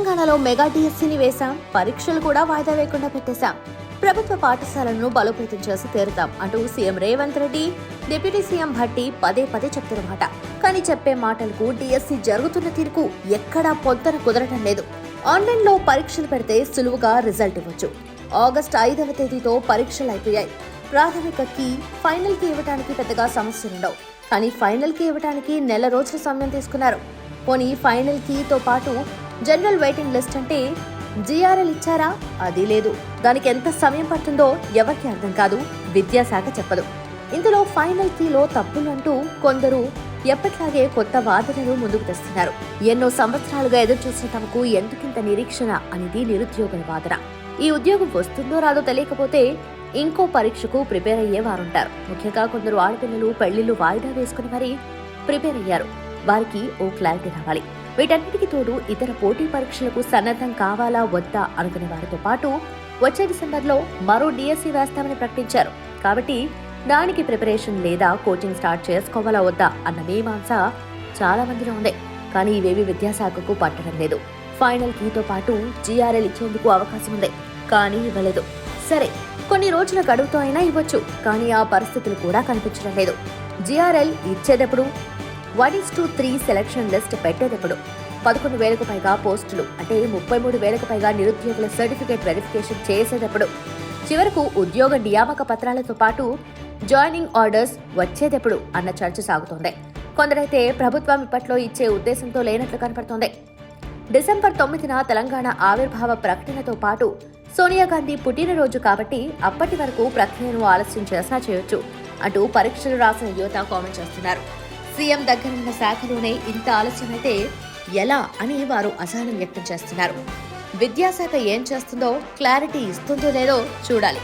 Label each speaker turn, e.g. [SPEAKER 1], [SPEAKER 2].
[SPEAKER 1] తెలంగాణలో మెగా డిఎస్సీని వేశాం, పరీక్షలు కూడా వాయిదా వేయకుండా పెట్టేశాం. ప్రభుత్వ పాఠశాలలను బలోపేతం చేసి తీరుతాం అంటూ CM Revanth Reddy, deputy CM Bhatti పదే పదే చెప్తున్నమాట. కానీ చెప్పే మాటలకు డిఎస్సీ జరుగుతున్న తీరుకు ఎక్కడా పొంతన కుదరటం లేదు. ఆన్లైన్లో పరీక్షలు పెడితే సులువుగా రిజల్ట్ ఇవ్వచ్చు. ఆగస్టు 5వ తేదీతో పరీక్షలు అయిపోయాయి. ప్రాథమిక కీ, ఫైనల్ కి ఇవ్వడానికి పెద్దగా సమస్యలుండవు. కానీ ఫైనల్ కి ఇవ్వడానికి నెల రోజుల సమయం తీసుకున్నారు. పోనీ ఫైనల్ కీతో పాటు జనరల్ వెయిటింగ్ లిస్ట్ అంటే జిఆర్ఎల్ ఇచ్చారా? అది లేదు. దానికి ఎంత సమయం పడుతుందో ఎవరికి అర్థం కాదు, విద్యాశాఖ చెప్పదు. ఇందులో ఫైనల్ కీలో తప్పులంటూ కొందరు ఎప్పట్లాగే కొత్త వాదనలు ముందుకు తెస్తున్నారు. ఎన్నో సంవత్సరాలుగా ఎదురుచూసిన తమకు ఎందుకింత నిరీక్షణ అనేది నిరుద్యోగుల వాదన. ఈ ఉద్యోగం వస్తుందో రాదో తెలియకపోతే ఇంకో పరీక్షకు ప్రిపేర్ అయ్యే వారుంటారు. ముఖ్యంగా కొందరు ఆడపిల్లలు పెళ్లిళ్లు వాయిదా వేసుకుని మరీ ప్రిపేర్ అయ్యారు. వారికి ఓ క్లారిటీ రావాలి. వీటన్నిటికీ తోడు ఇతర పోటీ పరీక్షలకు సన్నద్ధం కావాలా వద్దా అనుకునే వారితో పాటు వచ్చే డిసెంబర్లో మరో డిఎస్సీ వేస్తామని ప్రకటించారు. కాబట్టి దానికి ప్రిపరేషన్ లేదా కోచింగ్ స్టార్ట్ చేసుకోవాలా వద్దా అన్న మీమాంస చాలా మందిలో ఉంది. కానీ ఇవేవి విద్యాశాఖకు పట్టడం లేదు. ఫైనల్ కీతో పాటు జిఆర్ఎల్ ఇచ్చేందుకు అవకాశం ఉంది, కానీ ఇవ్వలేదు. సరే, కొన్ని రోజుల గడువుతో అయినా ఇవ్వచ్చు, కానీ ఆ పరిస్థితులు కూడా కనిపించడం లేదు. జిఆర్ఎల్ ఇచ్చేదెప్పుడు? 1:3 సెలక్షన్ లిస్ట్ పెట్టేదెప్పుడు? 11,000కు పైగా పోస్టులు అంటే 33,000కు పైగా నిరుద్యోగుల సర్టిఫికేట్ వెరిఫికేషన్ చేసేదెప్పుడు? చివరకు ఉద్యోగ నియామక పత్రాలతో పాటు జాయినింగ్ ఆర్డర్స్ వచ్చేదెప్పుడు అన్న చర్చ సాగుతోంది. కొందరైతే ప్రభుత్వం ఇప్పట్లో ఇచ్చే ఉద్దేశంతో లేనట్లు కనపడుతోంది. డిసెంబర్ 9న తెలంగాణ ఆవిర్భావ ప్రకటనతో పాటు సోనియా గాంధీ పుట్టినరోజు కాబట్టి అప్పటి వరకు ప్రక్రియను ఆలస్యం చేసినా చేయొచ్చు అంటూ పరీక్షలు రాసిన యువత కామెంట్ చేస్తున్నారు. సీఎం దగ్గరున్న శాఖలోనే ఇంత ఆలస్యమైతే ఎలా అని వారు అసహనం వ్యక్తం చేస్తున్నారు. విద్యాశాఖ ఏం చేస్తుందో క్లారిటీ ఇస్తుందో లేదో చూడాలి.